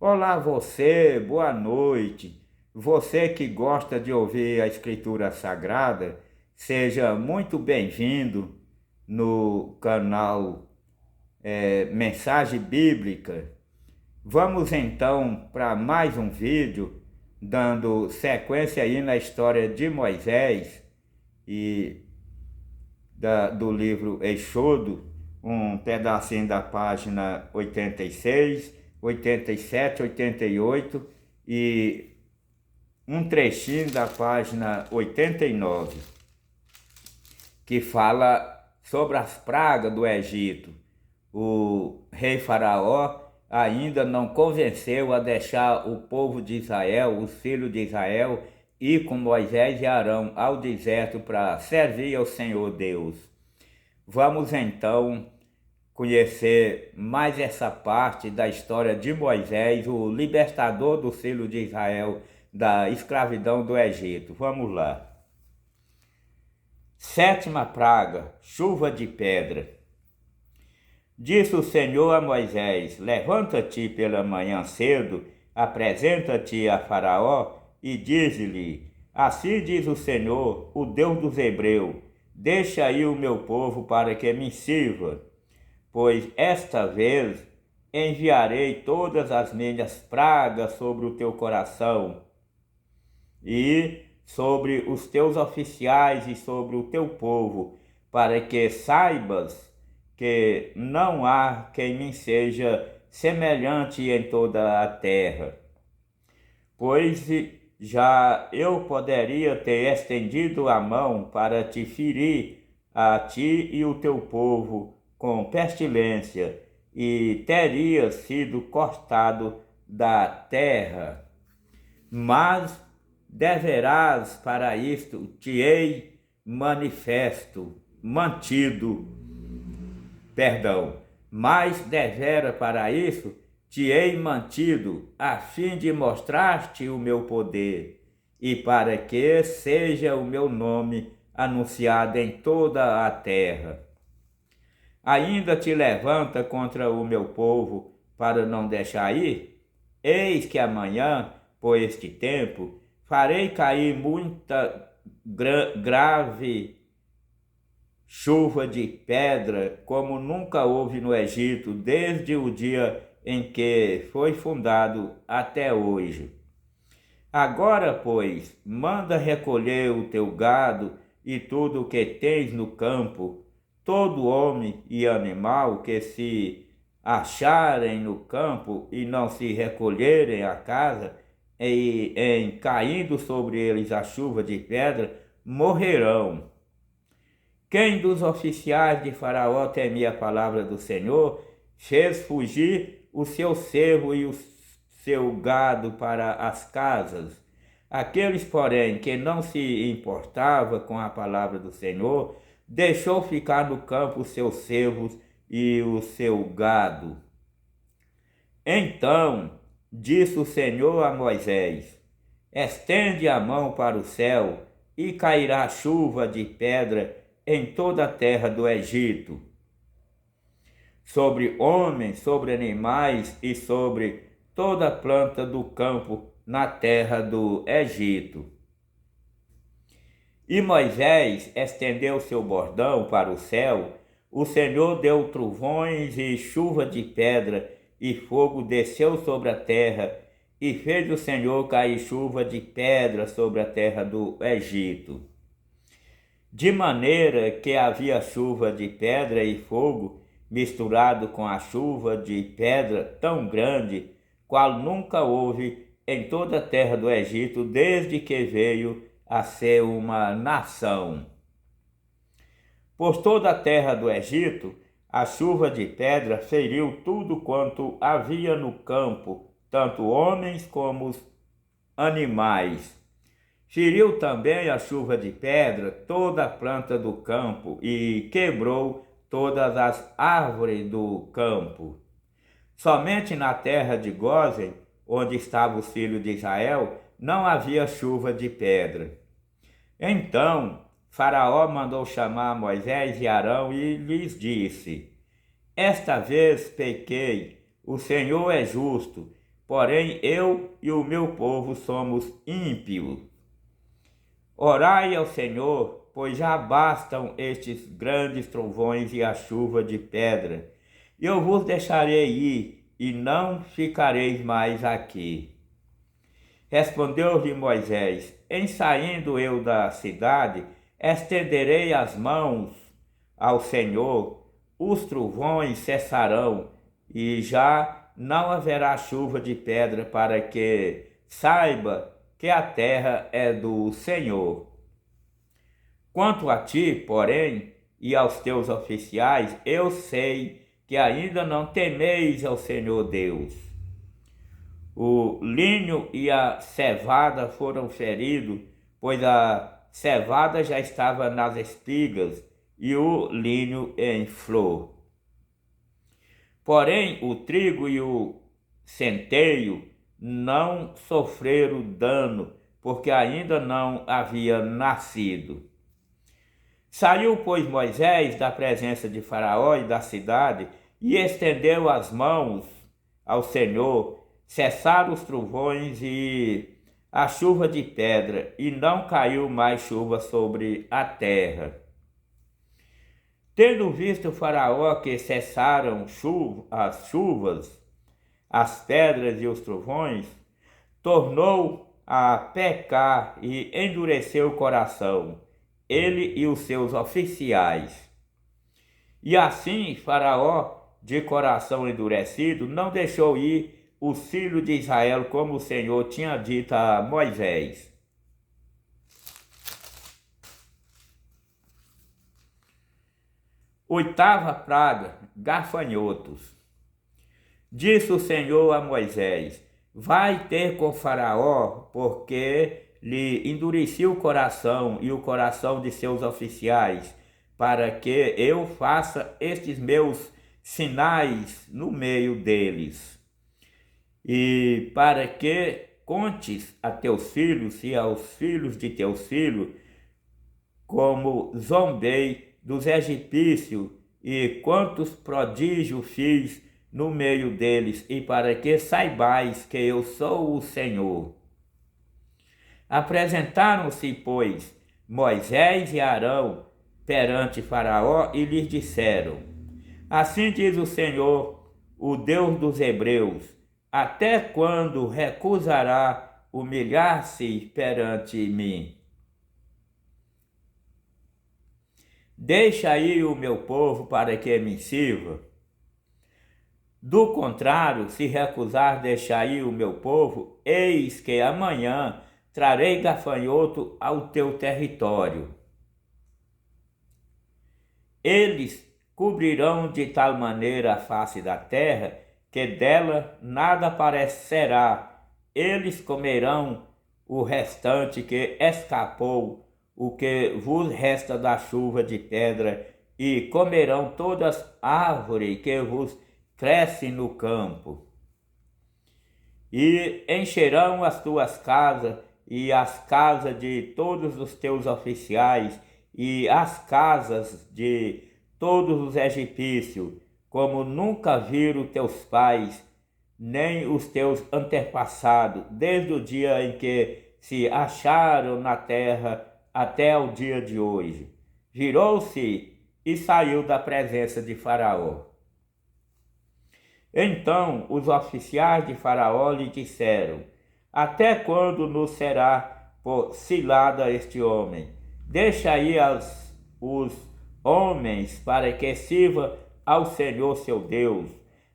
Olá você, boa noite. Você que gosta de ouvir a Escritura Sagrada, seja muito bem-vindo no canal Mensagem Bíblica. Vamos então para mais um vídeo, dando sequência aí na história de Moisés e do livro Êxodo, um pedacinho da página 86, 87, 88 e um trechinho da página 89, que fala sobre as pragas do Egito. O rei Faraó ainda não convenceu a deixar o povo de Israel, os filhos de Israel, ir com Moisés e Arão ao deserto para servir ao Senhor Deus. Vamos então conhecer mais essa parte da história de Moisés, o libertador do filho de Israel da escravidão do Egito. Vamos lá. Sétima praga, chuva de pedra. Disse o Senhor a Moisés: levanta-te pela manhã cedo, apresenta-te a Faraó e diz-lhe: assim diz o Senhor, o Deus dos Hebreus, deixa aí o meu povo para que me sirva, pois esta vez enviarei todas as minhas pragas sobre o teu coração e sobre os teus oficiais e sobre o teu povo, para que saibas que não há quem me seja semelhante em toda a terra. Pois já eu poderia ter estendido a mão para te ferir a ti e o teu povo com pestilência, e teria sido cortado da terra. Mas deverás para isto te-ei mas devera para isso te-ei mantido, a fim de mostrar-te o meu poder, e para que seja o meu nome anunciado em toda a terra. Ainda te levanta contra o meu povo para não deixar ir? Eis que amanhã, por este tempo, farei cair muita grave chuva de pedra, como nunca houve no Egito, desde o dia em que foi fundado até hoje. Agora, pois, manda recolher o teu gado e tudo o que tens no campo, todo homem e animal que se acharem no campo e não se recolherem à casa, e em caindo sobre eles a chuva de pedra, morrerão. Quem dos oficiais de Faraó temia a palavra do Senhor, fez fugir o seu servo e o seu gado para as casas. Aqueles, porém, que não se importava com a palavra do Senhor, deixou ficar no campo os seus servos e o seu gado. Então disse o Senhor a Moisés: estende a mão para o céu, e cairá chuva de pedra em toda a terra do Egito, sobre homens, sobre animais e sobre toda a planta do campo na terra do Egito. E Moisés estendeu seu bordão para o céu, o Senhor deu trovões e chuva de pedra, e fogo desceu sobre a terra, e fez o Senhor cair chuva de pedra sobre a terra do Egito. De maneira que havia chuva de pedra e fogo, misturado com a chuva de pedra tão grande, qual nunca houve em toda a terra do Egito, desde que veio a ser uma nação. Por toda a terra do Egito, a chuva de pedra feriu tudo quanto havia no campo, tanto homens como os animais. Feriu também a chuva de pedra toda a planta do campo e quebrou todas as árvores do campo. Somente na terra de Gósen, onde estavam os filhos de Israel, não havia chuva de pedra. Então Faraó mandou chamar Moisés e Arão e lhes disse: esta vez pequei, o Senhor é justo, porém eu e o meu povo somos ímpios. Orai ao Senhor, pois já bastam estes grandes trovões e a chuva de pedra. Eu vos deixarei ir, e não ficareis mais aqui. Respondeu-lhe Moisés: Em saindo eu da cidade, estenderei as mãos ao Senhor, os trovões cessarão, e já não haverá chuva de pedra, para que saiba que a terra é do Senhor. Quanto a ti, porém, e aos teus oficiais, eu sei que ainda não temeis ao Senhor Deus. O linho e a cevada foram feridos, pois a cevada já estava nas espigas e o linho em flor. Porém, o trigo e o centeio não sofreram dano, porque ainda não havia nascido. Saiu, pois, Moisés da presença de Faraó e da cidade, e estendeu as mãos ao Senhor. Cessaram os trovões e a chuva de pedra, e não caiu mais chuva sobre a terra. Tendo visto Faraó que cessaram as chuvas, as pedras e os trovões, tornou a pecar e endureceu o coração, ele e os seus oficiais. E assim Faraó, de coração endurecido, não deixou ir os filhos de Israel, como o Senhor tinha dito a Moisés. Oitava praga, gafanhotos. Disse o Senhor a Moisés: Vai ter com Faraó, porque lhe endureci o coração e o coração de seus oficiais, para que eu faça estes meus sinais no meio deles. E para que contes a teus filhos e aos filhos de teus filhos, como zombei dos egípcios e quantos prodígios fiz no meio deles, e para que saibais que eu sou o Senhor. Apresentaram-se, pois, Moisés e Arão perante Faraó e lhes disseram: Assim diz o Senhor, o Deus dos Hebreus: Até quando recusará humilhar-se perante mim? Deixa aí o meu povo para que me sirva. Do contrário, se recusar deixar ir o meu povo, eis que amanhã trarei gafanhoto ao teu território. Eles cobrirão de tal maneira a face da terra, que dela nada aparecerá. Eles comerão o restante que escapou, o que vos resta da chuva de pedra, e comerão todas as árvores que vos crescem no campo. E encherão as tuas casas e as casas de todos os teus oficiais e as casas de todos os egípcios, como nunca viram teus pais, nem os teus antepassados, desde o dia em que se acharam na terra até o dia de hoje. Virou-se e saiu da presença de Faraó. Então os oficiais de Faraó lhe disseram: Até quando nos será por cilada este homem? Deixa aí os homens para que sirva ao Senhor seu Deus.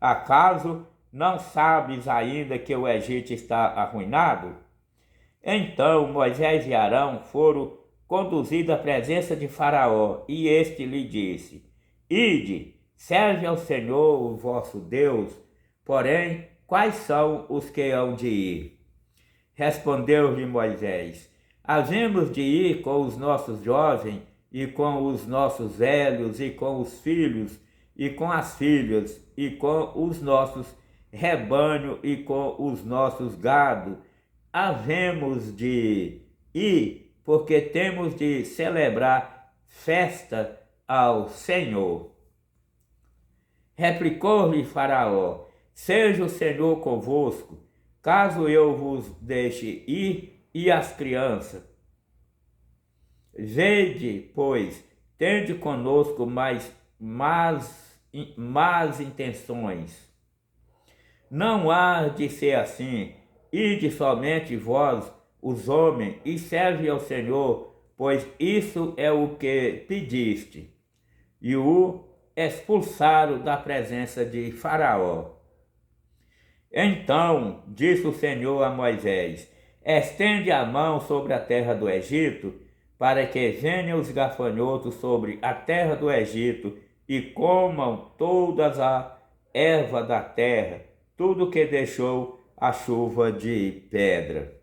Acaso não sabes ainda que o Egito está arruinado? Então Moisés e Arão foram conduzidos à presença de Faraó, e este lhe disse: Ide, serve ao Senhor o vosso Deus, porém, quais são os que hão de ir? Respondeu-lhe Moisés: Havemos de ir com os nossos jovens, e com os nossos velhos, e com os filhos, e com as filhas, e com os nossos rebanhos, e com os nossos gado. Havemos de ir, porque temos de celebrar festa ao Senhor. Replicou-lhe Faraó: Seja o Senhor convosco, caso eu vos deixe ir, e as crianças? Vede, pois, tende conosco más intenções. Não há de ser assim. Ide somente vós, os homens, e serve ao Senhor, pois isso é o que pediste. E o expulsaram da presença de Faraó. Então disse o Senhor a Moisés: estende a mão sobre a terra do Egito, para que venham os gafanhotos sobre a terra do Egito e comam todas a erva da terra, tudo que deixou a chuva de pedra.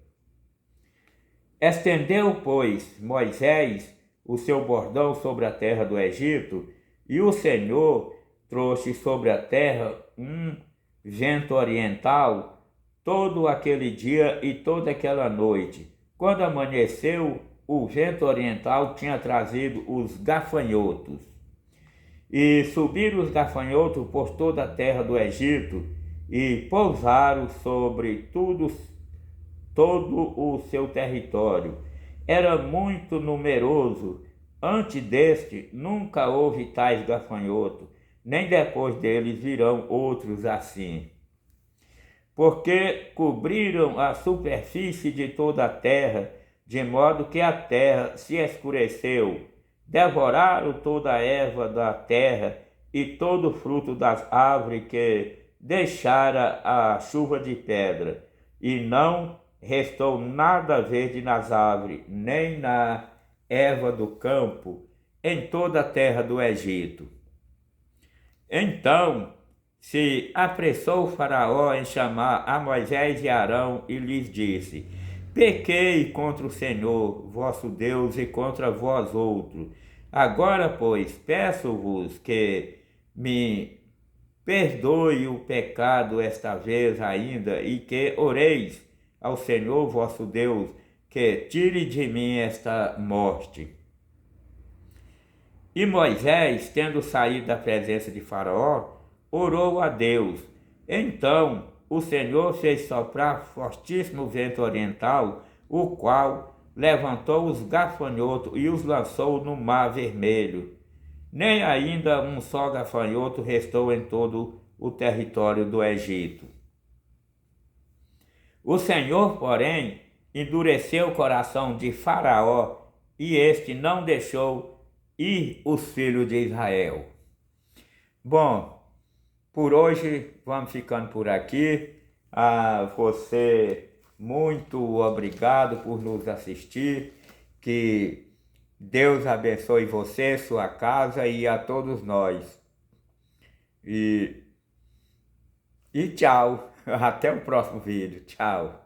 Estendeu, pois, Moisés o seu bordão sobre a terra do Egito, e o Senhor trouxe sobre a terra um vento oriental todo aquele dia e toda aquela noite. Quando amanheceu, o vento oriental tinha trazido os gafanhotos. E subiram os gafanhotos por toda a terra do Egito e pousaram sobre todo o seu território. Era muito numeroso. Antes deste, nunca houve tais gafanhotos, nem depois deles virão outros assim. Porque cobriram a superfície de toda a terra, de modo que a terra se escureceu. Devoraram toda a erva da terra e todo o fruto das árvores que deixara a chuva de pedra, e não restou nada verde nas árvores, nem na erva do campo, em toda a terra do Egito. Então se apressou Faraó em chamar a Moisés e Arão e lhes disse: pequei contra o Senhor, vosso Deus, e contra vós outros. Agora, pois, peço-vos que me perdoe o pecado esta vez ainda, e que oreis ao Senhor vosso Deus, que tire de mim esta morte. E Moisés, tendo saído da presença de Faraó, orou a Deus. Então o Senhor fez soprar fortíssimo vento oriental, o qual levantou os gafanhotos e os lançou no mar vermelho. Nem ainda um só gafanhoto restou em todo o território do Egito. O Senhor, porém, endureceu o coração de Faraó, e este não deixou ir os filhos de Israel. Bom, por hoje vamos ficando por aqui. A você, muito obrigado por nos assistir. Que Deus abençoe você, sua casa e a todos nós. E tchau. Até o próximo vídeo. Tchau.